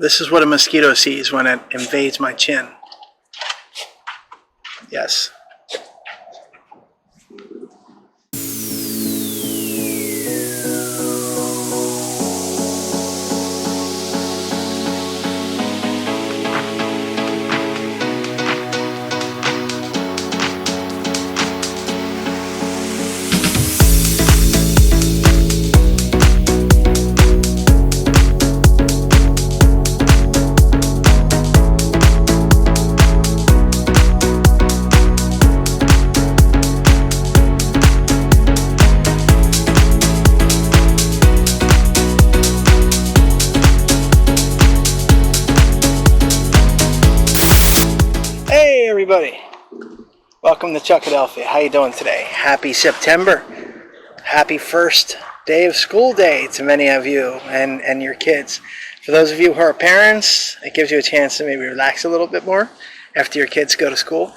This is what a mosquito sees when it invades my chin. Yes. Hey everybody, welcome to Chuckadelphia. How you doing today? Happy September. Happy first day of school day to many of you and your kids. For those of you who are parents, it gives you a chance to maybe relax a little bit more after your kids go to school.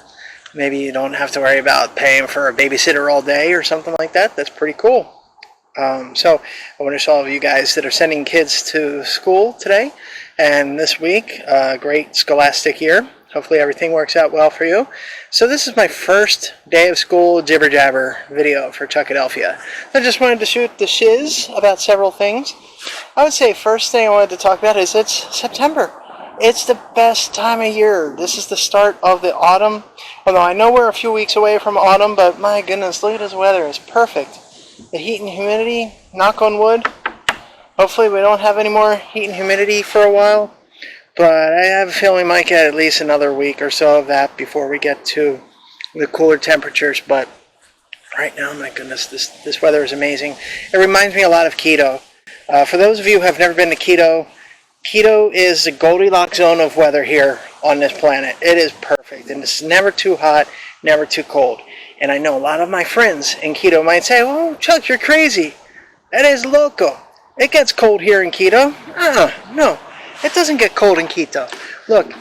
Maybe you don't have to worry about paying for a babysitter all day or something like that. That's pretty cool. So I want to wish all of you guys that are sending kids to school today and this week a great scholastic year. Hopefully everything works out well for you. So this is my first day of school jibber jabber video for Chuckadelphia. I just wanted to shoot the shiz about several things. I would say first thing I wanted to talk about is it's September. It's the best time of year. This is the start of the autumn. Although I know we're a few weeks away from autumn, but my goodness, look at this weather. It's perfect. The heat and humidity, knock on wood. Hopefully we don't have any more heat and humidity for a while. But I have a feeling we might get at least another week or so of that before we get to the cooler temperatures. But right now, my goodness, this weather is amazing. It reminds me a lot of Quito. For those of you who have never been to Quito, Quito is the Goldilocks zone of weather here on this planet. It is perfect, and it's never too hot, never too cold. And I know a lot of my friends in Quito might say, "Oh, Chuck, you're crazy. That is loco. It gets cold here in Quito." No. It doesn't get cold in Quito. Look,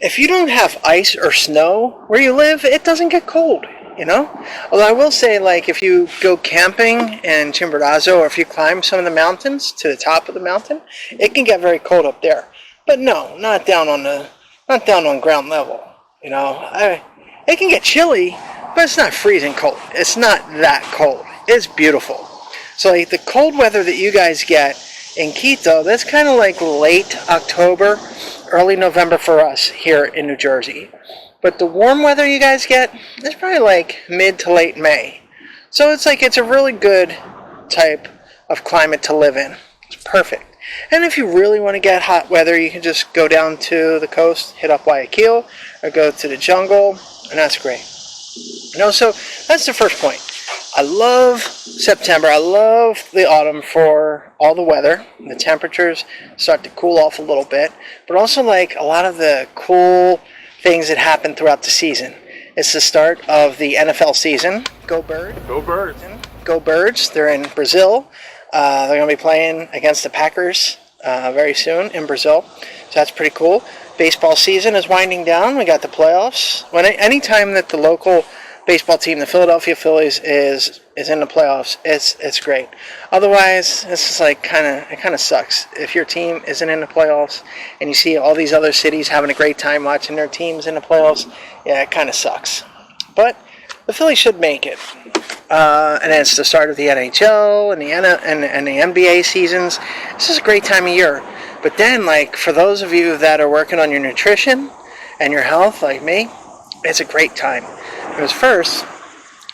if you don't have ice or snow where you live, it doesn't get cold, you know? Although I will say, like, if you go camping in Chimborazo or if you climb some of the mountains to the top of the mountain, it can get very cold up there. But no, not down on ground level, you know? It can get chilly, but it's not freezing cold. It's not that cold. It's beautiful. So like the cold weather that you guys get in Quito, that's kind of like late October, early November for us here in New Jersey. But the warm weather you guys get, it's probably like mid to late May. So it's a really good type of climate to live in. It's perfect. And if you really want to get hot weather, you can just go down to the coast, hit up Guayaquil, or go to the jungle, and that's great. You know, so that's the first point. I love September. I love the autumn for all the weather. The temperatures start to cool off a little bit, but also like a lot of the cool things that happen throughout the season. It's the start of the NFL season. Go Birds. Go Birds. Go Birds. They're in Brazil. They're going to be playing against the Packers very soon in Brazil. So that's pretty cool. Baseball season is winding down. We got the playoffs. Anytime that the local baseball team, the Philadelphia Phillies, is in the playoffs, it's great. Otherwise, it's just like it kind of sucks. If your team isn't in the playoffs and you see all these other cities having a great time watching their teams in the playoffs, yeah, it kind of sucks. But the Phillies should make it. And then it's the start of the NHL and the NBA seasons. This is a great time of year. But then, like, for those of you that are working on your nutrition and your health, like me, it's a great time. Because first,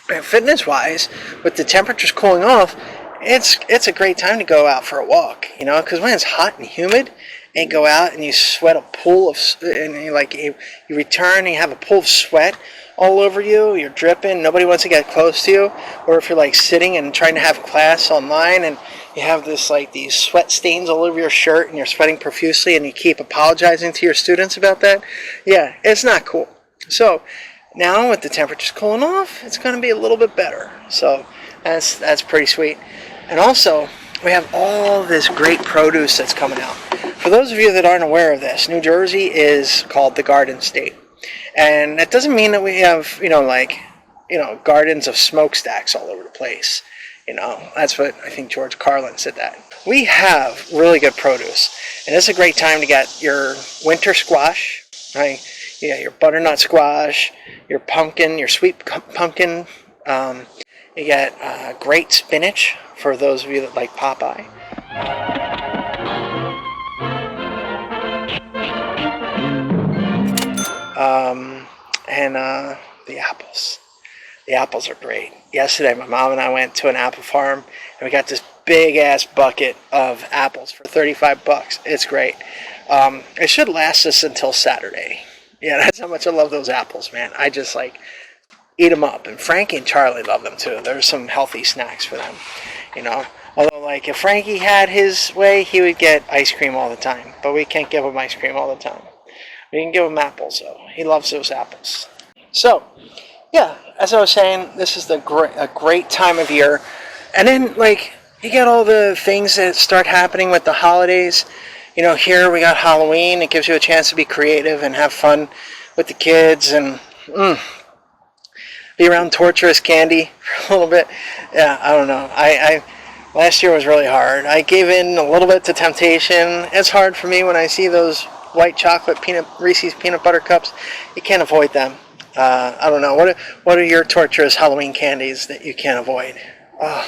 fitness-wise, with the temperatures cooling off, it's a great time to go out for a walk, you know, because when it's hot and humid, and you go out and you sweat a pool of, and you return and you have a pool of sweat all over you, you're dripping, nobody wants to get close to you, or if you're like sitting and trying to have class online and you have these sweat stains all over your shirt and you're sweating profusely and you keep apologizing to your students about that, yeah, it's not cool. So now with the temperatures cooling off, it's going to be a little bit better. So that's pretty sweet. And also, we have all this great produce that's coming out. For those of you that aren't aware of this, New Jersey is called the Garden State. And that doesn't mean that we have, gardens of smokestacks all over the place. You know, that's what I think George Carlin said that. we have really good produce. And it's a great time to get your winter squash, right? You got your butternut squash, your pumpkin, your sweet pumpkin. You get great spinach for those of you that like Popeye. And the apples. The apples are great. Yesterday, my mom and I went to an apple farm, and we got this big ass bucket of apples for $35. It's great. It should last us until Saturday. Yeah, that's how much I love those apples, man. I just like eat them up, and Frankie and Charlie love them too. There's some healthy snacks for them, you know. Although, like, if Frankie had his way, he would get ice cream all the time, but we can't give him ice cream all the time. We can give him apples, though. He loves those apples. So, yeah, as I was saying, this is a great time of year. And then, like, you get all the things that start happening with the holidays. You know, here we got Halloween. It gives you a chance to be creative and have fun with the kids and be around torturous candy for a little bit. Yeah, I don't know. I last year was really hard. I gave in a little bit to temptation. It's hard for me when I see those white chocolate Reese's peanut butter cups. You can't avoid them. I don't know. What are your torturous Halloween candies that you can't avoid? Oh,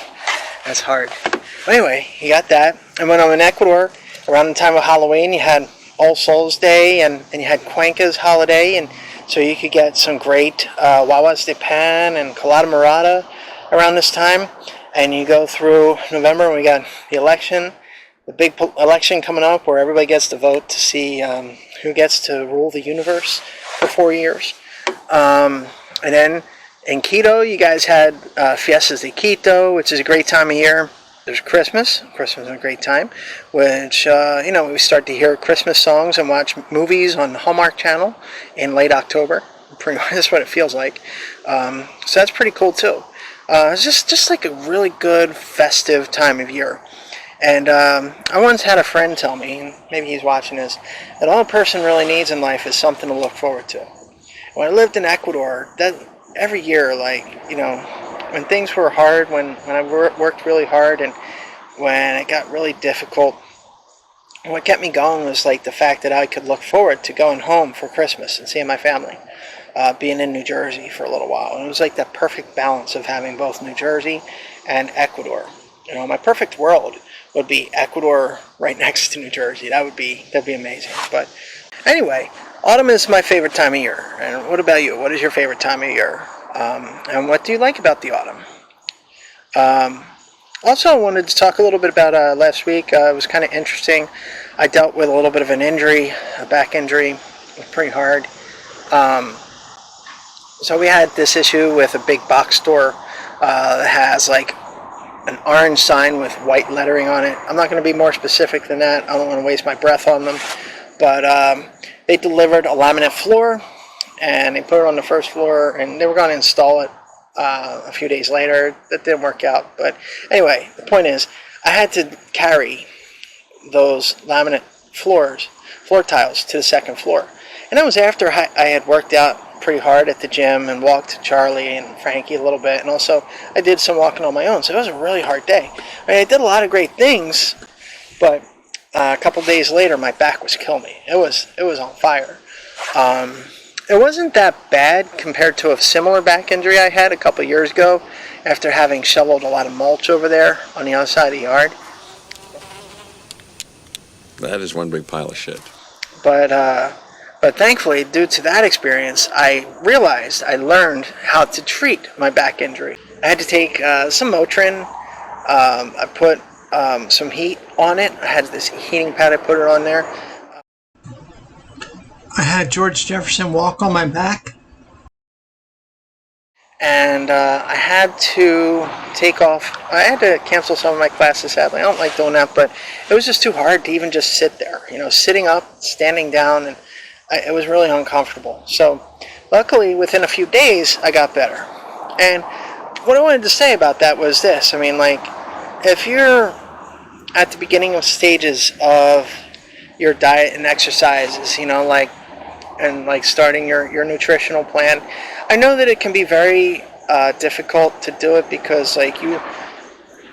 that's hard. But anyway, you got that. And when I'm in Ecuador, around the time of Halloween, you had All Souls Day and you had Cuenca's holiday, and so you could get some great Guaguas de Pan and Colada Morada around this time. And you go through November, and we got the election. The big election coming up where everybody gets to vote to see who gets to rule the universe for 4 years. And then in Quito, you guys had Fiestas de Quito, which is a great time of year. There's Christmas. Christmas is a great time, which, we start to hear Christmas songs and watch movies on the Hallmark Channel in late October. Pretty much that's what it feels like. So that's pretty cool, too. It's just like a really good festive time of year. And I once had a friend tell me, and maybe he's watching this, that all a person really needs in life is something to look forward to. When I lived in Ecuador, that every year, when things were hard, when I worked really hard, and when it got really difficult, what kept me going was like the fact that I could look forward to going home for Christmas and seeing my family, being in New Jersey for a little while. And it was like that perfect balance of having both New Jersey and Ecuador. You know, my perfect world would be Ecuador right next to New Jersey. That'd be amazing. But anyway, autumn is my favorite time of year. And what about you? What is your favorite time of year? And what do you like about the autumn? Also, I wanted to talk a little bit about last week. It was kind of interesting. I dealt with a little bit of an injury, a back injury. It was pretty hard. So we had this issue with a big box store that has like an orange sign with white lettering on it. I'm not going to be more specific than that. I don't want to waste my breath on them. But they delivered a laminate floor, and they put it on the first floor, and they were going to install it a few days later. That didn't work out. But anyway, the point is, I had to carry those laminate floor tiles to the second floor. And that was after I had worked out pretty hard at the gym and walked Charlie and Frankie a little bit, and also I did some walking on my own. So it was a really hard day. I did a lot of great things, but a couple days later, my back was killing me. It was on fire. It wasn't that bad compared to a similar back injury I had a couple years ago after having shoveled a lot of mulch over there on the other side of the yard. That is one big pile of shit. But thankfully, due to that experience, I learned how to treat my back injury. I had to take some Motrin. I put some heat on it. I had this heating pad. I put it on there. I had George Jefferson walk on my back. And I had to I had to cancel some of my classes, sadly. I don't like doing that, but it was just too hard to even just sit there. You know, sitting up, standing down, and it was really uncomfortable. So luckily, within a few days, I got better. And what I wanted to say about that was this. I mean, like, if you're at the beginning of stages of your diet and exercises, and starting your nutritional plan, I know that it can be very difficult to do it because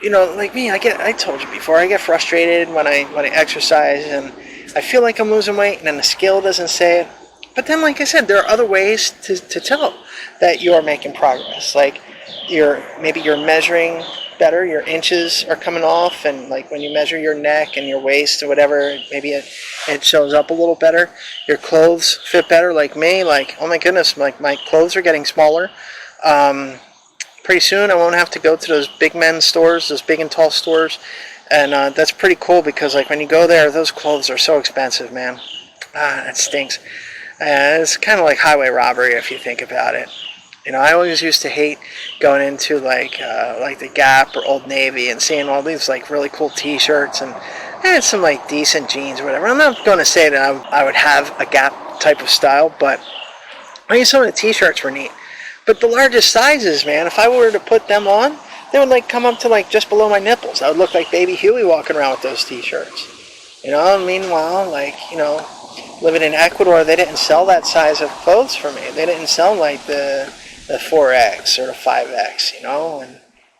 like me, I told you before, I get frustrated when I exercise and I feel like I'm losing weight and then the scale doesn't say it. But then, like I said, there are other ways to tell that you are making progress. Like maybe you're measuring better, your inches are coming off, and like when you measure your neck and your waist or whatever, maybe it shows up a little better. Your clothes fit better, like me. Like, oh my goodness, like my clothes are getting smaller. Pretty soon I won't have to go to those big men's stores, those big and tall stores, and that's pretty cool because like when you go there, those clothes are so expensive, man. That stinks. It's kind of like highway robbery if you think about it. I always used to hate going into like the Gap or Old Navy and seeing all these like really cool T-shirts and some like decent jeans or whatever. I'm not going to say that I would have a Gap type of style, but I mean some of the T-shirts were neat. But the largest sizes, man, if I were to put them on, they would like come up to like just below my nipples. I would look like Baby Huey walking around with those T-shirts. Meanwhile, like, living in Ecuador, they didn't sell that size of clothes for me. They didn't sell like the 4X or the 5X,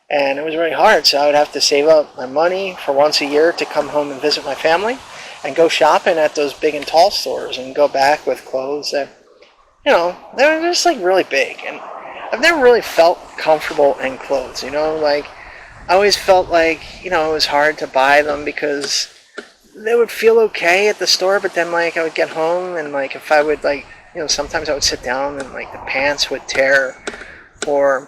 and it was really hard. So I would have to save up my money for once a year to come home and visit my family and go shopping at those big and tall stores and go back with clothes that, they're just like really big. And I've never really felt comfortable in clothes, like I always felt like, it was hard to buy them because they would feel okay at the store, but then like I would get home and like if I would like, sometimes I would sit down and like the pants would tear, or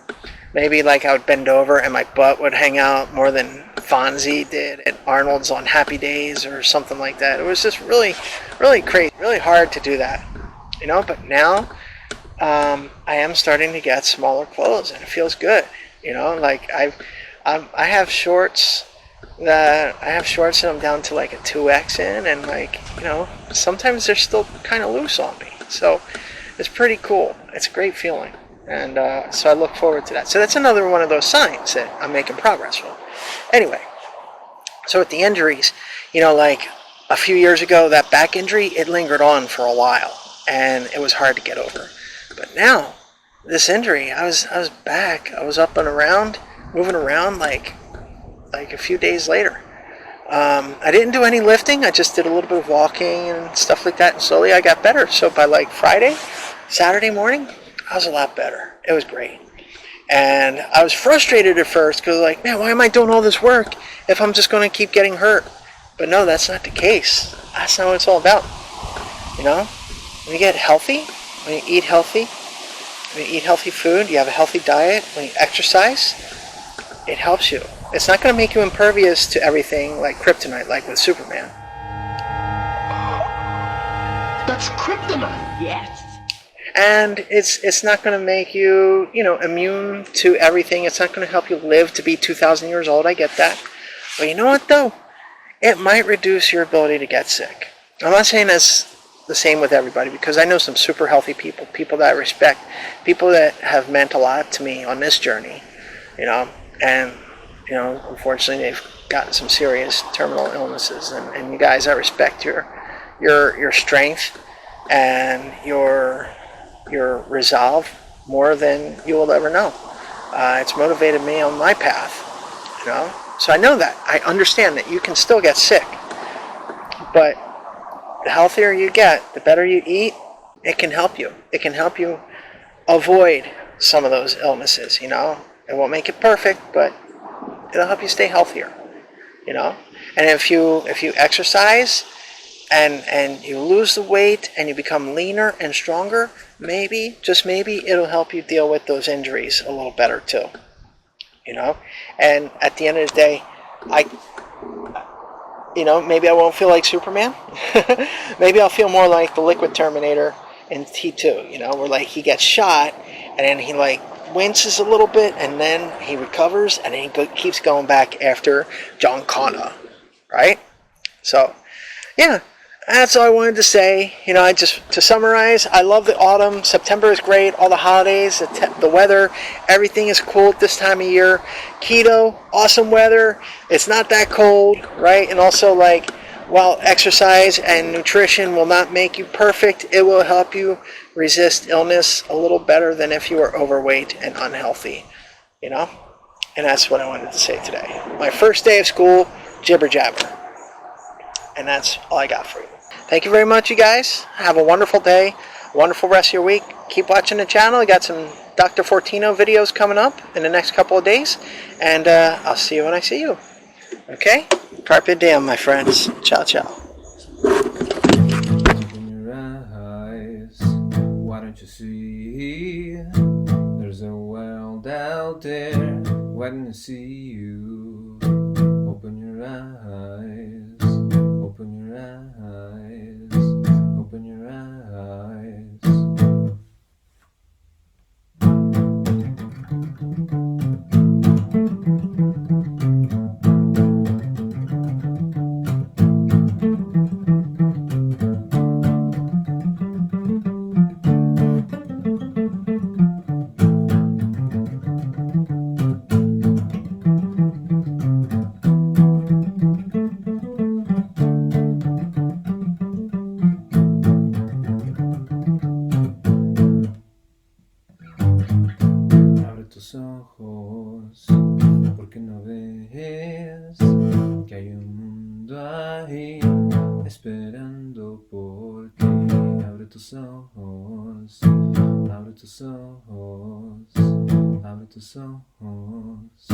maybe like I would bend over and my butt would hang out more than Fonzie did at Arnold's on Happy Days or something like that. It was just really, really crazy, really hard to do that, but now I am starting to get smaller clothes and it feels good, like I have shorts that I'm down to like a 2X in, and like, sometimes they're still kind of loose on me. So it's pretty cool. It's a great feeling. And so I look forward to that. So that's another one of those signs that I'm making progress. Well, anyway, so with the injuries, like a few years ago, that back injury, it lingered on for a while and it was hard to get over. But now, this injury, I was back. I was up and around, moving around like a few days later. I didn't do any lifting. I just did a little bit of walking and stuff like that. And slowly I got better. So by like Saturday morning, I was a lot better. It was great. And I was frustrated at first because like, man, why am I doing all this work if I'm just going to keep getting hurt? But no, that's not the case. That's not what it's all about. When you get healthy, when you eat healthy, when you eat healthy food, you have a healthy diet, when you exercise, it helps you. It's not going to make you impervious to everything like kryptonite, like with Superman. That's kryptonite. Yes. And it's not going to make you, immune to everything. It's not going to help you live to be 2,000 years old. I get that. But you know what, though? It might reduce your ability to get sick. I'm not saying that's the same with everybody, because I know some super healthy people that I respect, people that have meant a lot to me on this journey, and unfortunately they've gotten some serious terminal illnesses, and you guys, I respect your strength and your resolve more than you will ever know. It's motivated me on my path, so I know that. I understand that you can still get sick, but the healthier you get, the better you eat, it can help you. It can help you avoid some of those illnesses, It won't make it perfect, but it'll help you stay healthier, And if you exercise and you lose the weight and you become leaner and stronger, maybe, just maybe, it'll help you deal with those injuries a little better too, And at the end of the day, maybe I won't feel like Superman. Maybe I'll feel more like the Liquid Terminator in T2, where like he gets shot and then he like winces a little bit and then he recovers and then he keeps going back after John Connor, right? So, yeah, that's all I wanted to say. To summarize, I love the autumn. September is great. All the holidays, the weather, everything is cool at this time of year. Keto, awesome weather. It's not that cold, right? And also, like, while exercise and nutrition will not make you perfect, it will help you resist illness a little better than if you were overweight and unhealthy, And that's what I wanted to say today. My first day of school, jibber jabber. And that's all I got for you. Thank you very much, you guys. Have a wonderful day, wonderful rest of your week. Keep watching the channel. I got some Dr. Fortino videos coming up in the next couple of days. And I'll see you when I see you. Okay? Carpe diem, my friends. Ciao, ciao. Open your eyes, why don't you see? There's a world out there waiting to see you. Open your eyes, open your eyes, open your eyes. Abre tus ojos, porque no ves que hay un mundo ahí esperando por ti. Abre tus ojos, abre tus ojos, abre tus ojos.